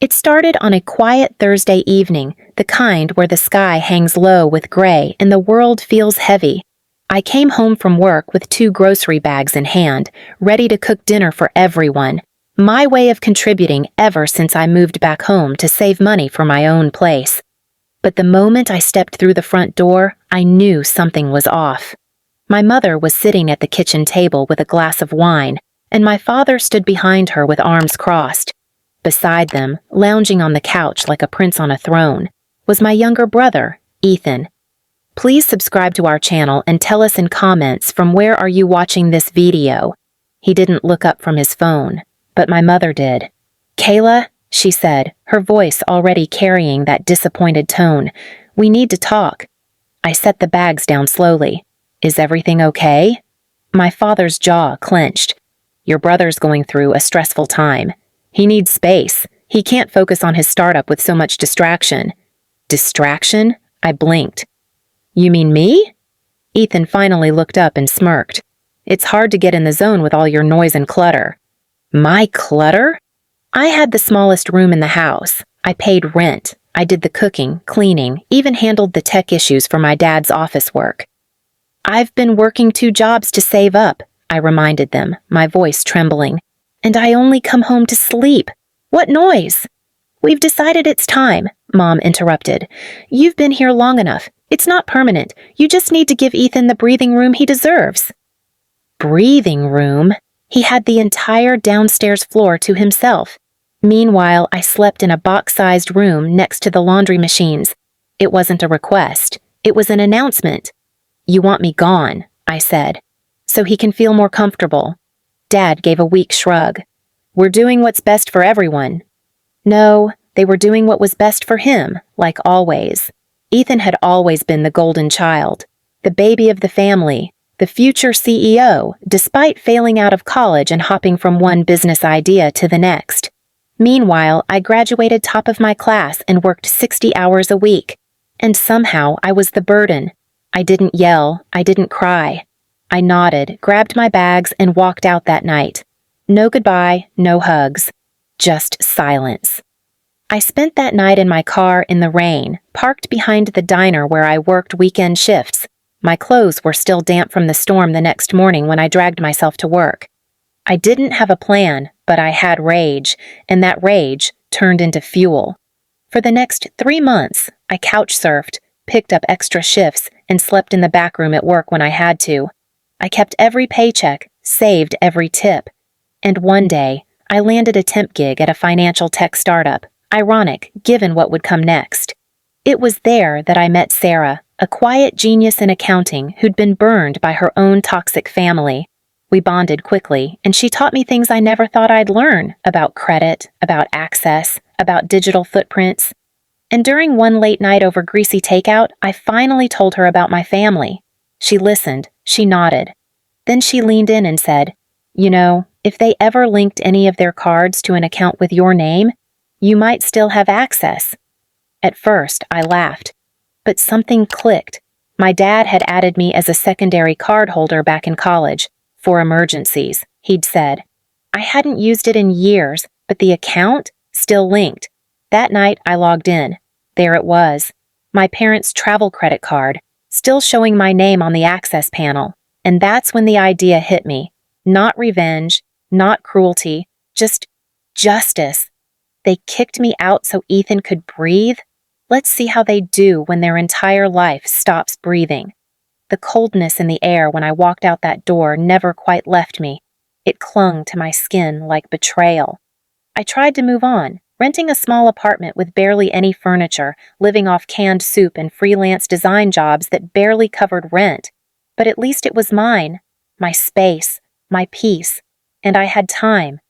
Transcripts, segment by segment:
It started on a quiet Thursday evening, the kind where the sky hangs low with gray and the world feels heavy. I came home from work with 2 grocery bags in hand, ready to cook dinner for everyone. My way of contributing ever since I moved back home to save money for my own place. But the moment I stepped through the front door, I knew something was off. My mother was sitting at the kitchen table with a glass of wine, and my father stood behind her with arms crossed. Beside them, lounging on the couch like a prince on a throne, was my younger brother, Ethan. Please subscribe to our channel and tell us in comments from where are you watching this video. He didn't look up from his phone, but my mother did. "Kayla," she said, her voice already carrying that disappointed tone, "we need to talk." I set the bags down slowly. "Is everything okay?" My father's jaw clenched. "Your brother's going through a stressful time. He needs space. He can't focus on his startup with so much distraction." "Distraction?" I blinked. "You mean me?" Ethan finally looked up and smirked. "It's hard to get in the zone with all your noise and clutter." "My clutter?" I had the smallest room in the house. I paid rent. I did the cooking, cleaning, even handled the tech issues for my dad's office work. "I've been working 2 jobs to save up," I reminded them, my voice trembling. "And I only come home to sleep. What noise?" "We've decided it's time," Mom interrupted. "You've been here long enough. It's not permanent. You just need to give Ethan the breathing room he deserves." Breathing room? He had the entire downstairs floor to himself. Meanwhile, I slept in a box-sized room next to the laundry machines. It wasn't a request. It was an announcement. "You want me gone," I said, "so he can feel more comfortable." Dad gave a weak shrug. "We're doing what's best for everyone." No, they were doing what was best for him, like always. Ethan had always been the golden child, the baby of the family, the future CEO, despite failing out of college and hopping from one business idea to the next. Meanwhile, I graduated top of my class and worked 60 hours a week. And somehow I was the burden. I didn't yell, I didn't cry. I nodded, grabbed my bags, and walked out that night. No goodbye, no hugs. Just silence. I spent that night in my car in the rain, parked behind the diner where I worked weekend shifts. My clothes were still damp from the storm the next morning when I dragged myself to work. I didn't have a plan, but I had rage, and that rage turned into fuel. For the next 3 months, I couch surfed, picked up extra shifts, and slept in the back room at work when I had to. I kept every paycheck, saved every tip. And one day, I landed a temp gig at a financial tech startup, ironic given what would come next. It was there that I met Sarah, a quiet genius in accounting who'd been burned by her own toxic family. We bonded quickly, and she taught me things I never thought I'd learn about credit, about access, about digital footprints. And during one late night over greasy takeout, I finally told her about my family. She listened, she nodded. Then she leaned in and said, "You know, if they ever linked any of their cards to an account with your name, you might still have access." At first, I laughed. But something clicked. My dad had added me as a secondary card holder back in college. "For emergencies," he'd said. I hadn't used it in years, but the account still linked. That night, I logged in. There it was. My parents' travel credit card, still showing my name on the access panel. And that's when the idea hit me. Not revenge, not cruelty, just justice. They kicked me out so Ethan could breathe? Let's see how they do when their entire life stops breathing. The coldness in the air when I walked out that door never quite left me. It clung to my skin like betrayal. I tried to move on, renting a small apartment with barely any furniture, living off canned soup and freelance design jobs that barely covered rent. But at least it was mine, my space, my peace, and I had time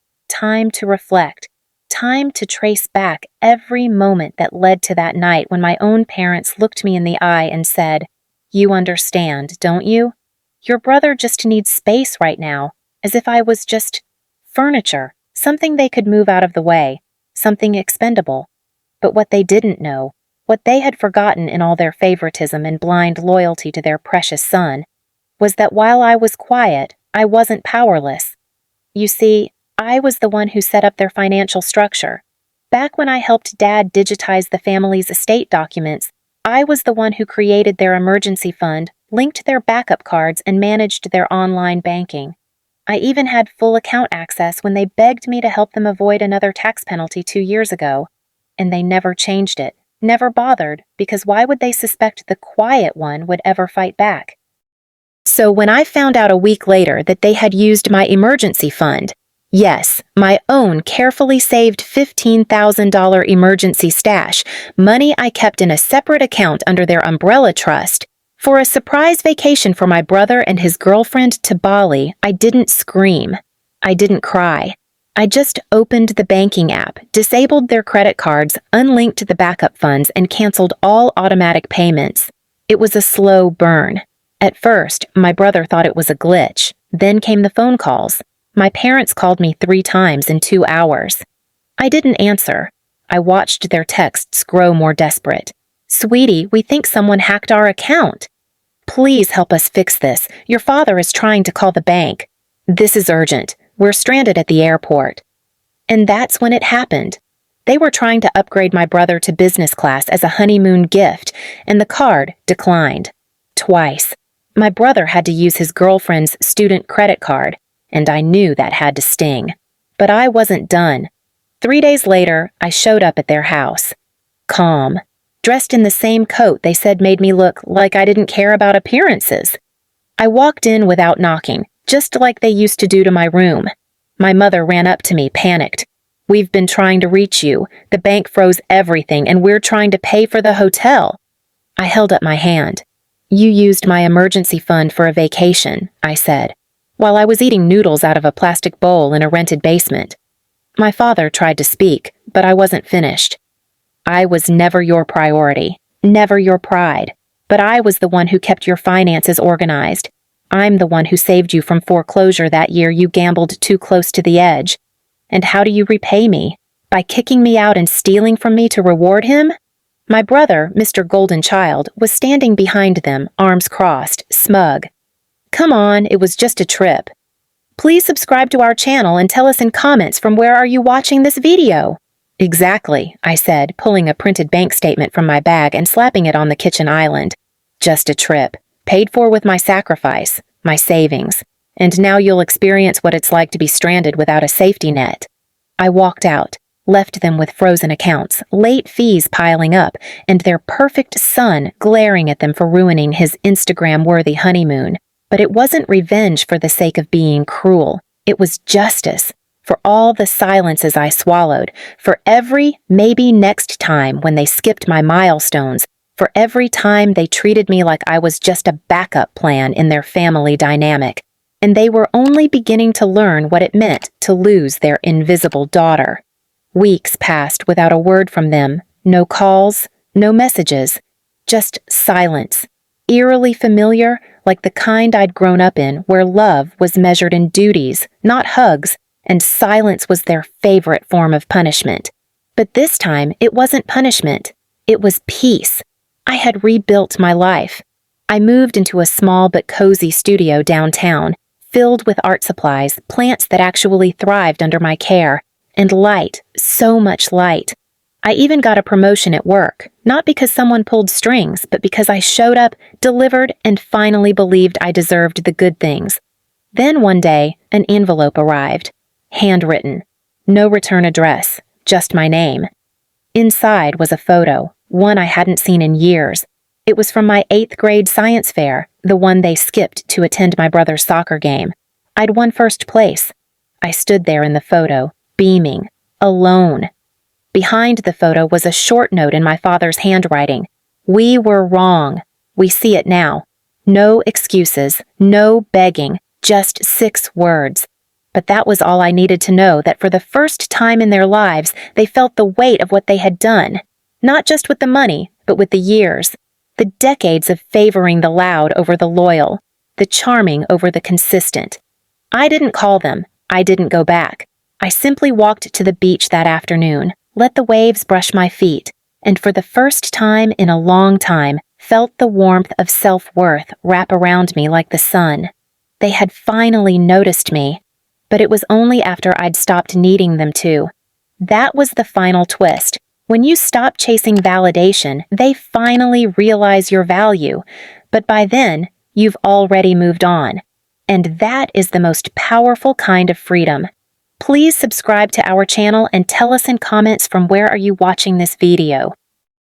to reflect, time to trace back every moment that led to that night when my own parents looked me in the eye and said, "You understand, don't you? Your brother just needs space right now," as if I was just furniture, something they could move out of the way, something expendable. But what they didn't know, what they had forgotten in all their favoritism and blind loyalty to their precious son, was that while I was quiet, I wasn't powerless. You see, I was the one who set up their financial structure. Back when I helped Dad digitize the family's estate documents, I was the one who created their emergency fund, linked their backup cards, and managed their online banking. I even had full account access when they begged me to help them avoid another tax penalty 2 years ago. And they never changed it, never bothered, because why would they suspect the quiet one would ever fight back? So when I found out a week later that they had used my emergency fund, yes, my own carefully saved $15,000 emergency stash, money I kept in a separate account under their umbrella trust, for a surprise vacation for my brother and his girlfriend to Bali, I didn't scream. I didn't cry. I just opened the banking app, disabled their credit cards, unlinked the backup funds, and canceled all automatic payments. It was a slow burn. At first, my brother thought it was a glitch. Then came the phone calls. My parents called me 3 times in 2 hours. I didn't answer. I watched their texts grow more desperate. "Sweetie, we think someone hacked our account. Please help us fix this. Your father is trying to call the bank. This is urgent. We're stranded at the airport." And that's when it happened. They were trying to upgrade my brother to business class as a honeymoon gift, and the card declined. Twice. My brother had to use his girlfriend's student credit card, and I knew that had to sting. But I wasn't done. 3 days later, I showed up at their house. Calm. Dressed in the same coat they said made me look like I didn't care about appearances. I walked in without knocking, just like they used to do to my room. My mother ran up to me, panicked. "We've been trying to reach you. The bank froze everything, and we're trying to pay for the hotel." I held up my hand. "You used my emergency fund for a vacation," I said, while I was eating noodles out of a plastic bowl in a rented basement. My father tried to speak, but I wasn't finished. "I was never your priority, never your pride, but I was the one who kept your finances organized. I'm the one who saved you from foreclosure that year you gambled too close to the edge. And how do you repay me? By kicking me out and stealing from me to reward him?" My brother, Mr. Golden Child, was standing behind them, arms crossed, smug. "Come on, it was just a trip. Please subscribe to our channel and tell us in comments from where are you watching this video." "Exactly," I said, pulling a printed bank statement from my bag and slapping it on the kitchen island. "Just a trip. Paid for with my sacrifice, my savings. And now you'll experience what it's like to be stranded without a safety net." I walked out, left them with frozen accounts, late fees piling up, and their perfect son glaring at them for ruining his Instagram-worthy honeymoon. But it wasn't revenge for the sake of being cruel. It was justice. For all the silences I swallowed, for every maybe next time when they skipped my milestones, for every time they treated me like I was just a backup plan in their family dynamic. And they were only beginning to learn what it meant to lose their invisible daughter. Weeks passed without a word from them, no calls, no messages, just silence, eerily familiar, like the kind I'd grown up in where love was measured in duties, not hugs, and silence was their favorite form of punishment. But this time, it wasn't punishment. It was peace. I had rebuilt my life. I moved into a small but cozy studio downtown, filled with art supplies, plants that actually thrived under my care, and light, so much light. I even got a promotion at work, not because someone pulled strings, but because I showed up, delivered, and finally believed I deserved the good things. Then one day, an envelope arrived. Handwritten. No return address, just my name. Inside was a photo, one I hadn't seen in years. It was from my 8th grade science fair, the one they skipped to attend my brother's soccer game. I'd won first place. I stood there in the photo, beaming, alone. Behind the photo was a short note in my father's handwriting. "We were wrong. We see it now. No excuses, no begging, just 6 words. But that was all I needed to know, that for the first time in their lives, they felt the weight of what they had done. Not just with the money, but with the years. The decades of favoring the loud over the loyal. The charming over the consistent. I didn't call them. I didn't go back. I simply walked to the beach that afternoon, let the waves brush my feet, and for the first time in a long time, felt the warmth of self-worth wrap around me like the sun. They had finally noticed me. But it was only after I'd stopped needing them to. That was the final twist. When you stop chasing validation, they finally realize your value. But by then, you've already moved on. And that is the most powerful kind of freedom. Please subscribe to our channel and tell us in comments from where are you watching this video.